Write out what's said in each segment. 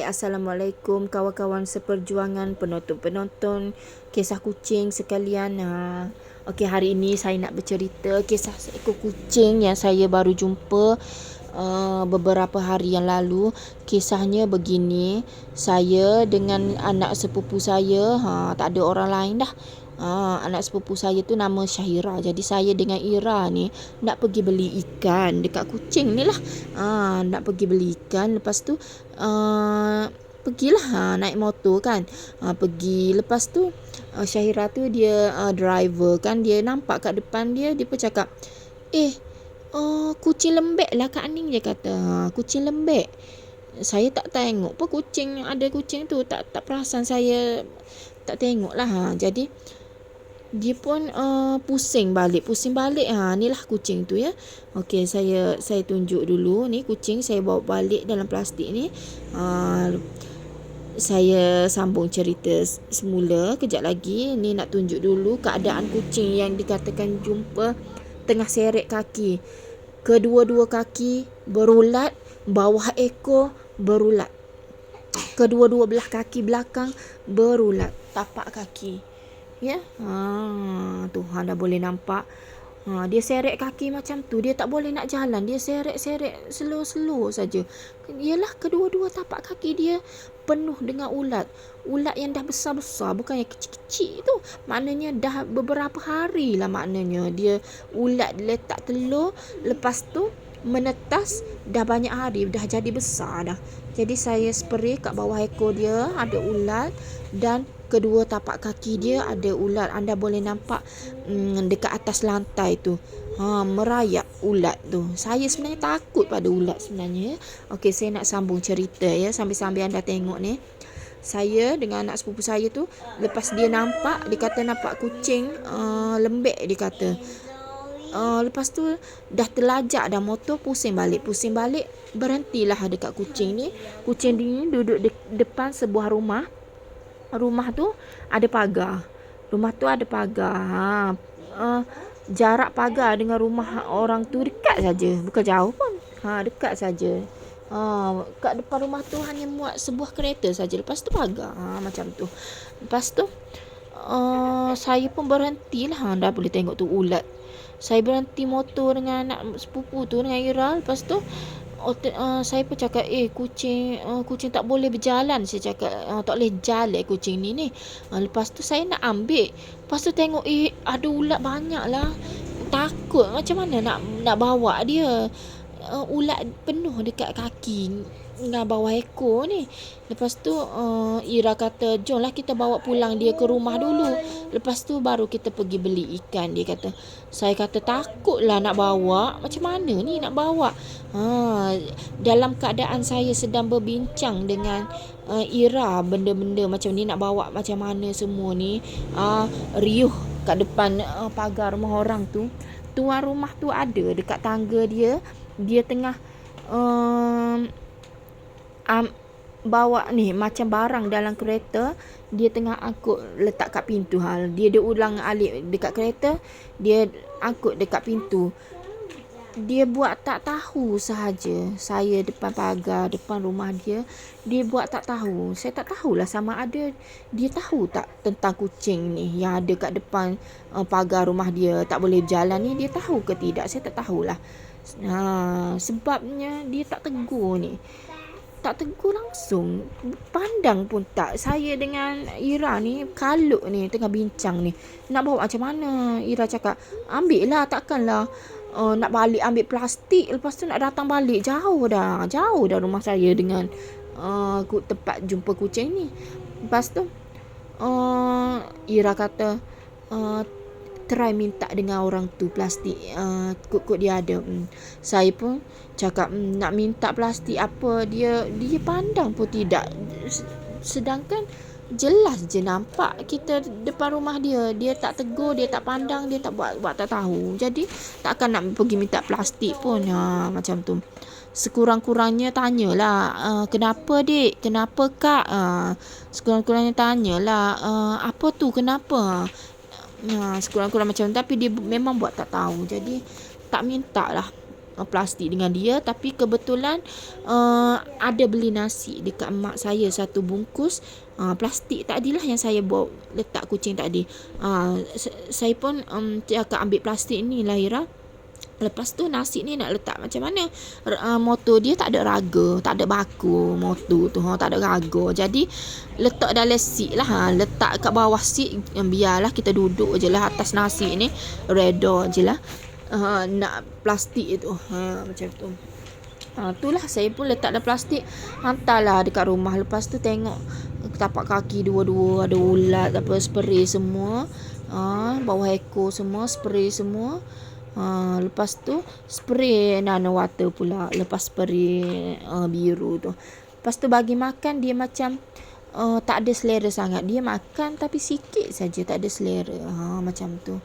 Hai, Assalamualaikum kawan-kawan seperjuangan, penonton-penonton kisah kucing sekalian. Okey, hari ini saya nak bercerita kisah seekor kucing yang saya baru jumpa beberapa hari yang lalu. Kisahnya begini, saya dengan anak sepupu saya, tak ada orang lain dah. Anak sepupu saya tu nama Syahira. Jadi saya dengan Ira ni nak pergi beli ikan dekat kucing ni lah. Nak pergi beli ikan. Lepas tu pergilah naik motor kan. Pergi. Lepas tu Syahira tu dia driver kan. Dia nampak kat depan dia. Dia pun cakap, kucing lembek lah Kak Aning, dia kata. Kucing lembek. Saya tak tengok pun kucing, ada kucing tu. Tak perasan saya tak tengok lah. Jadi dia pun pusing balik. Inilah kucing tu ya. Okey, saya tunjuk dulu. Ni kucing saya bawa balik dalam plastik ni. Saya sambung cerita semula kejap lagi. Ni nak tunjuk dulu keadaan kucing yang dikatakan jumpa tengah seret kaki. Kedua-dua kaki berulat, bawah ekor berulat. Kedua-dua belah kaki belakang berulat, tapak kaki. Ya. Tuhan dah boleh nampak. Dia seret kaki macam tu. Dia tak boleh nak jalan. Dia seret-seret slow-slow saja. Yalah, kedua-dua tapak kaki dia penuh dengan ulat. Ulat yang dah besar-besar, bukan yang kecil-kecil tu. Maknanya dah beberapa hari lah maknanya. Dia ulat letak telur, lepas tu menetas dah banyak hari, dah jadi besar dah. Jadi saya spray kat bawah ekor dia ada ulat, dan kedua tapak kaki dia ada ulat. Anda boleh nampak dekat atas lantai tu. Merayap ulat tu. Saya sebenarnya takut pada ulat sebenarnya. Okey, saya nak sambung cerita ya. Sambil-sambil anda tengok ni. Saya dengan anak sepupu saya tu, lepas dia nampak, dia kata nampak kucing lembek, dia kata. Lepas tu dah terlajak dah motor, pusing balik, berhentilah dekat kucing ni. Kucing ni duduk depan sebuah rumah. Rumah tu ada pagar. Jarak pagar dengan rumah orang tu dekat saja, bukan jauh pun. Dekat saja. Kat depan rumah tu hanya muat sebuah kereta saja. Lepas tu pagar. Macam tu. Lepas tu saya pun berhentilah. Dah boleh tengok tu ulat. Saya berhenti motor dengan anak sepupu tu, dengan Ira. Lepas tu saya pun cakap, kucing tak boleh berjalan. Saya cakap, tak boleh jalan kucing ni. Lepas tu saya nak ambil. Lepas tu tengok, ada ulat banyak lah. Takut macam mana nak bawa dia. Ulat penuh dekat kaki dengan bawah ekor ni. Lepas tu Ira kata, jomlah kita bawa pulang dia ke rumah dulu. Lepas tu baru kita pergi beli ikan, dia kata. Saya kata takutlah nak bawa. Macam mana ni nak bawa? Dalam keadaan saya sedang berbincang dengan Ira, benda-benda macam ni nak bawa macam mana semua ni. Riuh kat depan pagar rumah orang tu. Tuan rumah tu ada dekat tangga dia. Dia tengah bawa ni macam barang dalam kereta. Dia tengah angkut letak kat pintu. Dia ulang alik dekat kereta, dia angkut dekat pintu. Dia buat tak tahu sahaja. Saya depan pagar depan rumah dia, dia buat tak tahu. Saya tak tahulah sama ada dia tahu tak tentang kucing ni yang ada kat depan pagar rumah dia, tak boleh jalan ni. Dia tahu ke tidak, saya tak tahulah. Sebabnya dia tak tegur ni. Tak tegur langsung, pandang pun tak. Saya dengan Ira ni kalut ni, tengah bincang ni, nak bawa macam mana. Ira cakap, ambil lah, takkanlah nak balik ambil plastik, lepas tu nak datang balik. Jauh dah rumah saya dengan tempat jumpa kucing ni. Lepas tu Ira kata, try minta dengan orang tu plastik, kot dia ada. Saya pun cakap, nak minta plastik apa, dia pandang pun tidak. Sedangkan jelas je nampak kita depan rumah dia. Dia tak tegur, dia tak pandang, dia tak buat tak tahu. Jadi takkan nak pergi minta plastik pun. Macam tu. Sekurang-kurangnya tanyalah, kenapa dik, kenapa kak, sekurang-kurangnya tanyalah, apa tu, kenapa. Sekurang-kurang macam tu. Tapi dia memang buat tak tahu. Jadi tak minta lah. plastik dengan dia. Tapi kebetulan ada beli nasi dekat mak saya satu bungkus plastik tadilah yang saya bawa letak kucing tadi. Saya pun cakap ambil plastik ni lah Ira. Lepas tu nasi ni nak letak macam mana? Motor dia tak ada raga, tak ada baku motor tu, tak ada raga. Jadi letak dalam seat lah, letak kat bawah seat, biarlah kita duduk je lah atas nasi ni, reda je lah. Nak plastik tu, macam tu. Itulah saya pun letak dalam plastik, hantarlah dekat rumah. Lepas tu tengok tapak kaki dua-dua ada ulat apa, spray semua. Bawah ekor semua spray semua. Lepas tu spray nano water pula, lepas spray biru tu. Lepas tu bagi makan dia macam tak ada selera sangat. Dia makan tapi sikit saja, tak ada selera. Macam tu.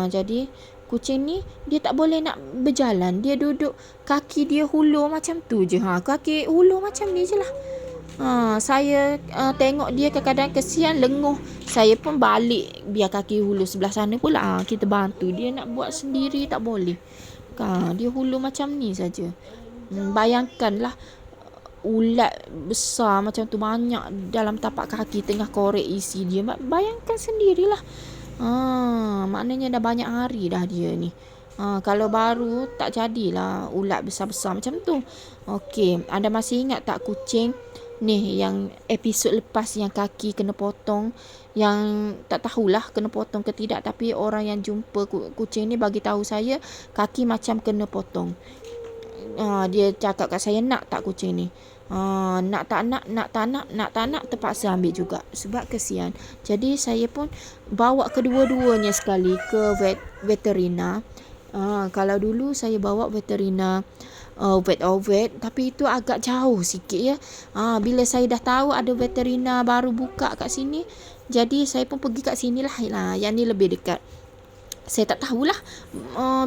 Jadi kucing ni dia tak boleh nak berjalan. Dia duduk kaki dia hulur macam tu je. Kaki hulur macam ni je lah. Saya tengok dia kadang-kadang kesian, lenguh. Saya pun balik biar kaki hulur sebelah sana pula. Kita bantu dia, nak buat sendiri tak boleh. Dia hulur macam ni saja. Bayangkanlah ulat besar macam tu banyak dalam tapak kaki, tengah korek isi dia. Bayangkan sendirilah. Maknanya dah banyak hari dah dia ni. Kalau baru tak jadilah ulat besar-besar macam tu. Okey, anda masih ingat tak kucing ni yang episod lepas yang kaki kena potong, yang tak tahulah kena potong ke tidak, tapi orang yang jumpa kucing ni bagi tahu saya kaki macam kena potong. Dia cakap kat saya, nak tak kucing ni? Nak tak nak, terpaksa ambil juga sebab kesian. Jadi saya pun bawa kedua-duanya sekali ke veterina. Kalau dulu saya bawa veterina vet, tapi itu agak jauh sikit ya. Bila saya dah tahu ada veterina baru buka kat sini, jadi saya pun pergi kat sini lah. Yang ni lebih dekat. Saya tak tahulah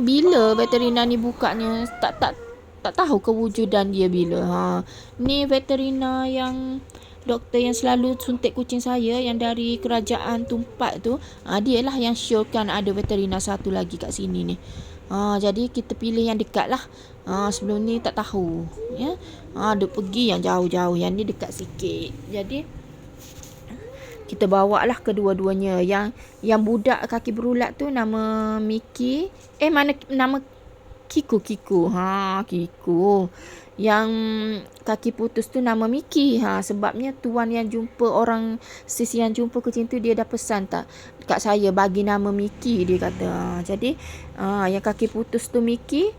bila veterina ni bukanya, tak tahu kewujudan dia bila. Ni veterina yang doktor yang selalu suntik kucing saya yang dari kerajaan Tumpat tu, dia lah yang syorkan ada veterina satu lagi kat sini ni. Jadi kita pilih yang dekat lah. Sebelum ni tak tahu ya. Duk pergi yang jauh-jauh, yang ni dekat sikit. Jadi kita bawa lah kedua-duanya. Yang budak kaki berulat tu nama Miki. Mana nama Kiko. Kiko. Yang kaki putus tu nama Miki. Sebabnya tuan yang jumpa, orang sis yang jumpa kucing tu, dia dah pesan tak kat saya bagi nama Miki, dia kata. Jadi yang kaki putus tu Miki,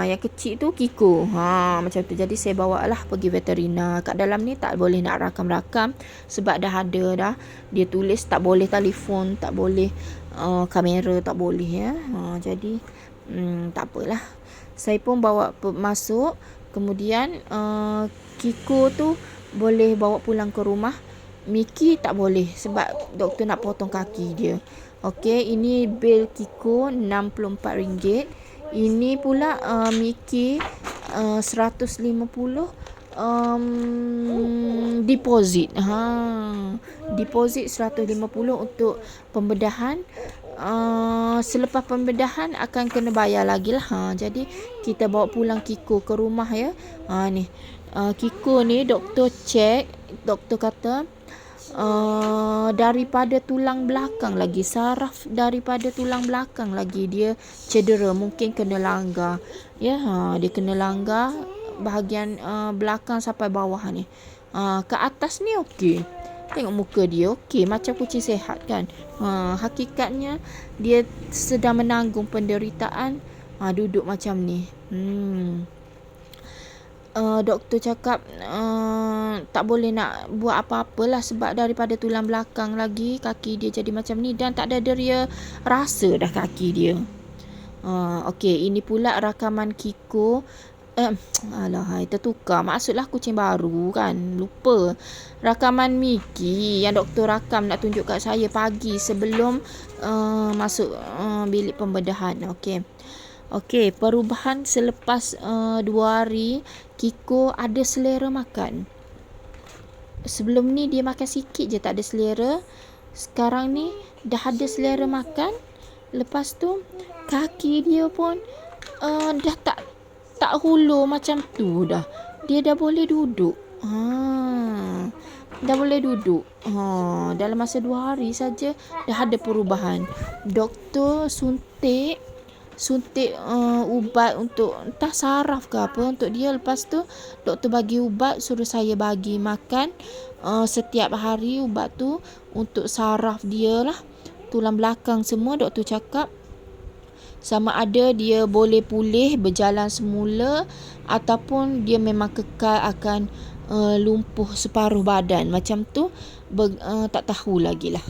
yang kecil tu Kiko. Macam tu. Jadi saya bawa lah pergi veterina. Kat dalam ni tak boleh nak rakam-rakam sebab dah ada dah. Dia tulis tak boleh telefon, tak boleh kamera, tak boleh ya. Jadi tak apalah. Saya pun bawa masuk. Kemudian Kiko tu boleh bawa pulang ke rumah. Miki tak boleh sebab doktor nak potong kaki dia. Okey, ini bil Kiko RM64. Ini pula Miki 150 deposit. Deposit 150 untuk pembedahan. Selepas pembedahan akan kena bayar lagi lah. Jadi kita bawa pulang Kiko ke rumah ya. Ni Kiko ni doktor cek, doktor kata daripada tulang belakang lagi, saraf daripada tulang belakang lagi dia cedera, mungkin kena langgar ya. Dia kena langgar bahagian belakang sampai bawah ni. Ke atas ni okey. Tengok muka dia okey, macam kucing sihat kan. Hakikatnya dia sedang menanggung penderitaan duduk macam ni. Doktor cakap tak boleh nak buat apa-apalah sebab daripada tulang belakang lagi kaki dia jadi macam ni, dan tak ada deria rasa dah kaki dia. Okey, ini pula rakaman Kiko. Tertukar. Maksudlah kucing baru kan. Lupa. Rakaman Miki yang doktor rakam nak tunjuk kat saya pagi sebelum masuk bilik pembedahan. Okey, perubahan selepas 2 hari. Kiko ada selera makan. Sebelum ni dia makan sikit je, tak ada selera. Sekarang ni dah ada selera makan. Lepas tu kaki dia pun dah tak hulur macam tu dah. Dia dah boleh duduk. Dah boleh duduk. Dalam masa 2 hari saja dah ada perubahan. Doktor suntik ubat untuk entah saraf ke apa untuk dia. Lepas tu doktor bagi ubat, suruh saya bagi makan setiap hari ubat tu untuk saraf dia lah, tulang belakang semua. Doktor cakap sama ada dia boleh pulih berjalan semula ataupun dia memang kekal akan lumpuh separuh badan macam tu. Tak tahu lagi lah.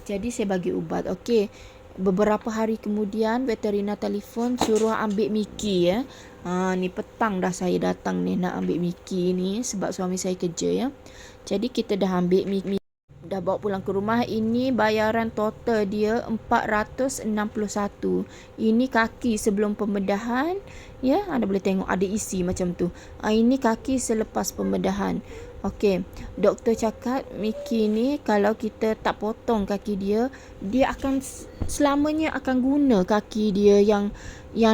Jadi saya bagi ubat. Okey, beberapa hari kemudian veterina telefon suruh ambil Miki ya. Ni petang dah saya datang ni nak ambil Miki ni sebab suami saya kerja ya. Jadi kita dah ambil Miki, dah bawa pulang ke rumah. Ini bayaran total dia 461. Ini kaki sebelum pembedahan ya, anda boleh tengok ada isi macam tu. Ini kaki selepas pembedahan. Okey, doktor cakap Miki ni kalau kita tak potong kaki dia, dia akan selamanya akan guna kaki dia yang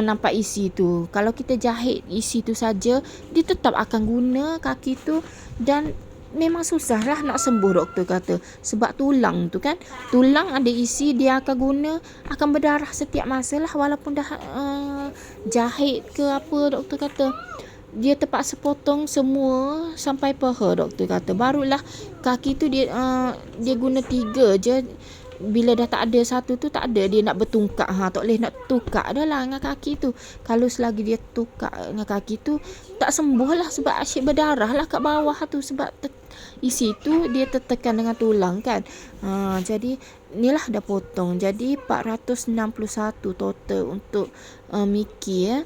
nampak isi tu. Kalau kita jahit isi tu saja, dia tetap akan guna kaki tu. Dan memang susah lah nak sembuh, doktor kata. Sebab tulang tu kan, tulang ada isi, dia akan guna, akan berdarah setiap masa lah. Walaupun dah jahit ke apa, doktor kata dia terpaksa potong semua sampai paha, doktor kata. Barulah kaki tu dia guna 3 je. Bila dah tak ada satu tu, tak ada dia nak bertungkak. Tak boleh nak tukar dah lah dengan kaki tu. Kalau selagi dia tukar dengan kaki tu, tak sembuh lah sebab asyik berdarah lah kat bawah tu. Sebab isi tu dia tertekan dengan tulang kan. Jadi inilah dah potong. Jadi 461 total untuk Miki ya.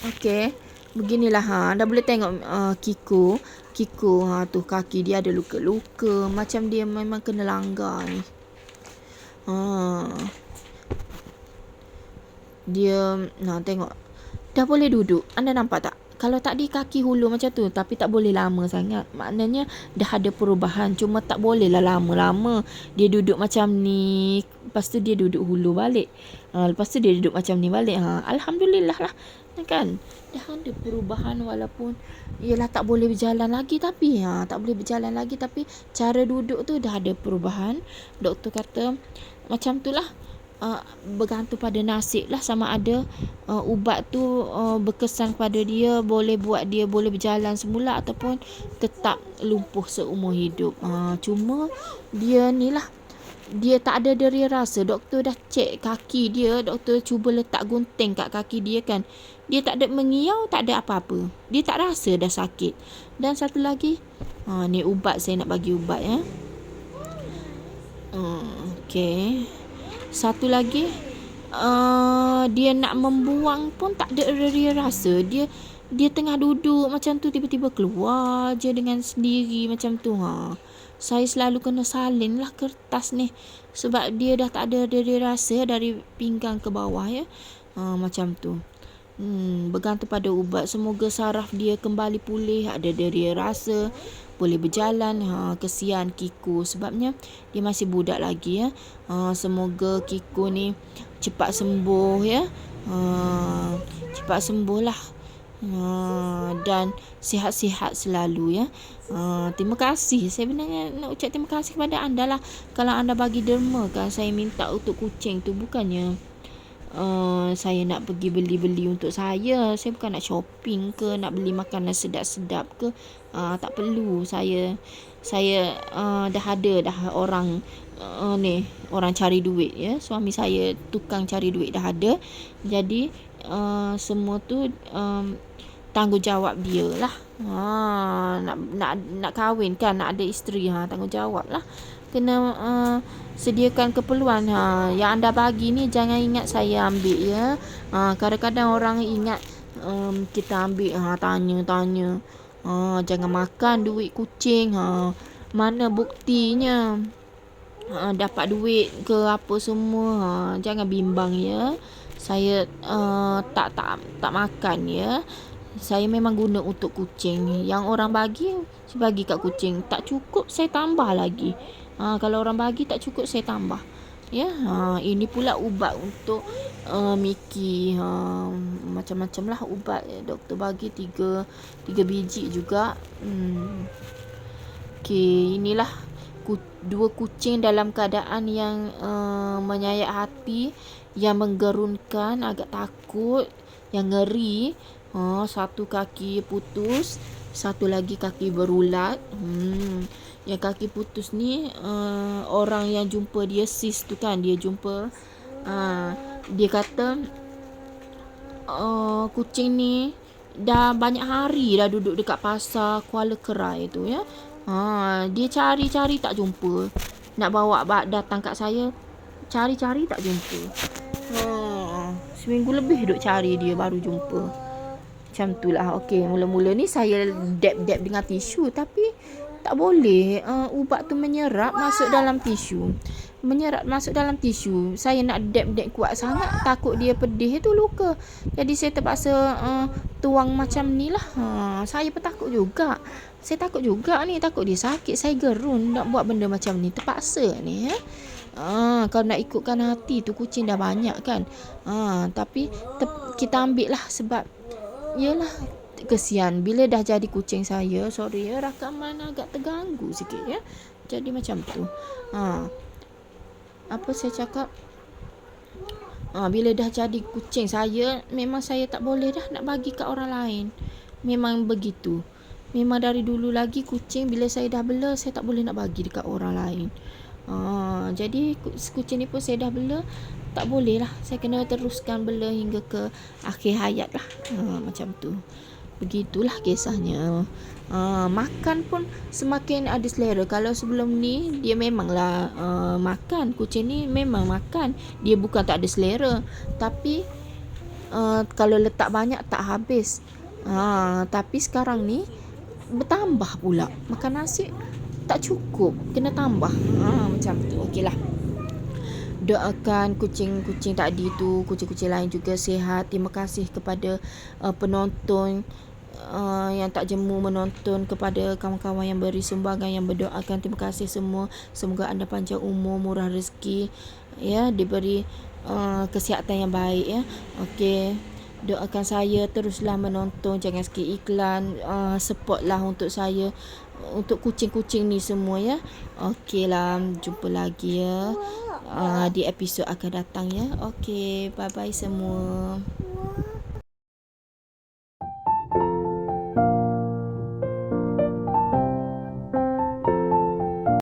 Okey, beginilah dah boleh tengok Kiko tu kaki dia ada luka-luka macam dia memang kena langgar ni. Dia tengok dah boleh duduk. Anda nampak tak? Kalau tadi kaki hulur macam tu, tapi tak boleh lama sangat. Maknanya dah ada perubahan. Cuma tak boleh lah lama-lama dia duduk macam ni, lepas tu dia duduk hulur balik. Lepas tu dia duduk macam ni balik. Alhamdulillah lah kan. Dah ada perubahan walaupun ialah tak boleh berjalan lagi, tapi tak boleh berjalan lagi, tapi cara duduk tu dah ada perubahan. Doktor kata macam tu lah. Bergantung pada nasib lah, sama ada ubat tu berkesan pada dia, boleh buat dia boleh berjalan semula ataupun tetap lumpuh seumur hidup. Cuma dia ni lah, dia tak ada deria rasa. Doktor dah cek kaki dia, doktor cuba letak gunting kat kaki dia kan, dia tak ada mengiau, tak ada apa-apa, dia tak rasa dah sakit. Dan satu lagi, ni ubat, saya nak bagi ubat ya. Okey, satu lagi, dia nak membuang pun tak ada deria rasa. Dia tengah duduk macam tu, tiba-tiba keluar je dengan sendiri macam tu. Saya selalu kena salin lah kertas ni sebab dia dah tak ada deria rasa dari pinggang ke bawah ya. Macam tu. Bergantung pada ubat. Semoga saraf dia kembali pulih, ada deria rasa, boleh berjalan. Kesian Kiko sebabnya dia masih budak lagi ya. Semoga Kiko ni cepat sembuh ya. Cepat sembuh lah. Dan sihat-sihat selalu ya. Terima kasih. Saya sebenarnya nak ucap terima kasih kepada anda lah. Kalau anda bagi derma kan, saya minta untuk kucing tu, bukannya saya nak pergi beli-beli untuk saya bukan nak shopping ke, nak beli makanan sedap-sedap ke. Tak perlu. Saya dah ada dah orang orang cari duit ya. Suami saya tukang cari duit dah ada. Jadi semua tu tanggungjawab dia lah. Nak kahwin kan, nak ada isteri, tanggungjawab lah. Kena sediakan keperluan. Yang anda bagi ni jangan ingat saya ambil ya. Kadang-kadang orang ingat kita ambil, tanya-tanya. Jangan makan duit kucing. Mana buktinya dapat duit ke apa semua. Jangan bimbang ya. Saya tak makan ya. Saya memang guna untuk kucing. Yang orang bagi, saya bagi kat kucing. Tak cukup, saya tambah lagi. Kalau orang bagi tak cukup, saya tambah. Ya, ini pula ubat untuk Miki. Macam-macam lah ubat doktor bagi tiga biji juga. Okey, inilah dua kucing dalam keadaan yang menyayat hati, yang menggerunkan, agak takut, yang ngeri. Satu kaki putus, satu lagi kaki berulat. Yang kaki putus ni orang yang jumpa dia sis tu kan, dia jumpa dia kata kucing ni dah banyak hari dah duduk dekat pasar Kuala Kerai tu ya. Dia cari-cari tak jumpa. Nak bawa datang kat saya, cari-cari tak jumpa. Seminggu lebih duk cari dia baru jumpa. Macam tu lah. Okey, mula-mula ni saya dab-dab dengan tisu, tapi tak boleh. Ubat tu menyerap masuk dalam tisu. Saya nak dab-dab kuat sangat, takut dia pedih tu luka. Jadi saya terpaksa tuang macam ni lah. Saya pun takut juga. Takut dia sakit. Saya gerun nak buat benda macam ni. Terpaksa ni ya. Kalau nak ikutkan hati tu, kucing dah banyak kan. Tapi kita ambil lah sebab yelah, kesian bila dah jadi kucing saya. Sorry ya, rakaman agak terganggu sikit ya. Jadi macam tu. Apa saya cakap? Bila dah jadi kucing saya, memang saya tak boleh dah nak bagi kat orang lain. Memang begitu. Memang dari dulu lagi kucing bila saya dah bela, saya tak boleh nak bagi dekat orang lain. Jadi kucing ni pun saya dah bela, tak boleh lah. Saya kena teruskan bela hingga ke akhir hayat lah. Macam tu. Begitulah kisahnya. Makan pun semakin ada selera. Kalau sebelum ni dia memanglah makan. Kucing ni memang makan. Dia bukan tak ada selera, tapi kalau letak banyak tak habis. Tapi sekarang ni bertambah pula. Makan nasi tak cukup, kena tambah. Macam tu. Okeylah. Doakan kucing-kucing tadi tu, kucing-kucing lain juga sihat. Terima kasih kepada penonton yang tak jemu menonton, kepada kawan-kawan yang beri sumbangan, yang berdoakan. Terima kasih semua. Semoga anda panjang umur, murah rezeki ya, diberi kesihatan yang baik ya. Okey. Doakan saya, teruslah menonton, jangan skip iklan, supportlah untuk saya, untuk kucing-kucing ni semua ya. Okeylah, jumpa lagi ya di episod akan datang ya. Okey, bye bye semua.